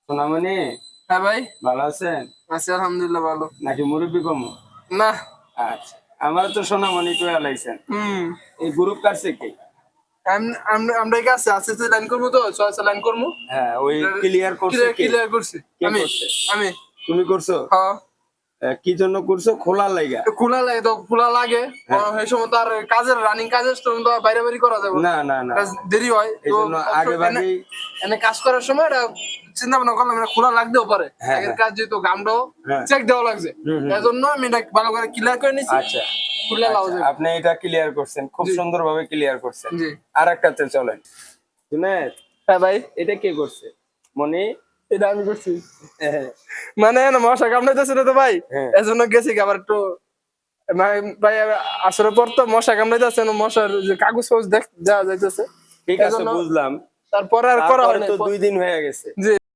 সোনামণি, হ্যাঁ ভাই, ভালো আছেন আছি আলহামদুলিল্লাহ ভালো। নাকি মুরব্বী কম? না। আচ্ছা, আমার তো সোনামণি কয়ে লাইছেন। হুম। এই গ্রুপ কাটছে কি? আমরা কাছে আছে যে লাইন করবো, তো ছয় লাইন করবো। হ্যাঁ, ওই ক্লিয়ার করছে কে? ক্লিয়ার করছি কে আমি। করছে? আমি। তুমি করছো? হ্যাঁ। কি জন্য করছো? খোলার লাইগা? খোলা লাগে তো, খোলা লাগে। হ্যাঁ। এই সময় তো আর কাজের রানিং কাজের সময় তো বাইরে বাইরে করা যাবে না না না, দেরি হয় এই তো। জন্য আগে ভাগেই এনে কাজ করার সময় এটা চিন্তা ভাবনা করলাম, এটা খোলা লাগতেও পারে। হ্যাঁ, আগের হ্যাঁ। কাজ যেহেতু গামটাও হ্যাঁ। চেক দেওয়া লাগছে, হুম, হুম। এই জন্য আমি এটা ভালো করে ক্লিয়ার করে নিছি। আচ্ছা খুলে লাও আচ্ছা, যাবে। আপনি এটা ক্লিয়ার করছেন, খুব জি। সুন্দরভাবে ক্লিয়ার করছেন। জি। আর একটাতে চলেন। শুনেন, হ্যাঁ ভাই, এটা কে করছে? মনি? এটা আমি করছি। হ্যাঁ মানে না মশা কামড়াইতেছে না তো ভাই, হ্যাঁ। এজন্য গেছি কি আবার একটু ভাই আসরে পর তো মশা কামড়াইতেছে না, মশার যে কাগজ ফাগজ দেওয়া যাইতেছে, ঠিক আছে, এজন্য বুঝলাম। তারপরে আর করা তারপরে হয় না। তো 2 দিন হয়ে গেছে। জি।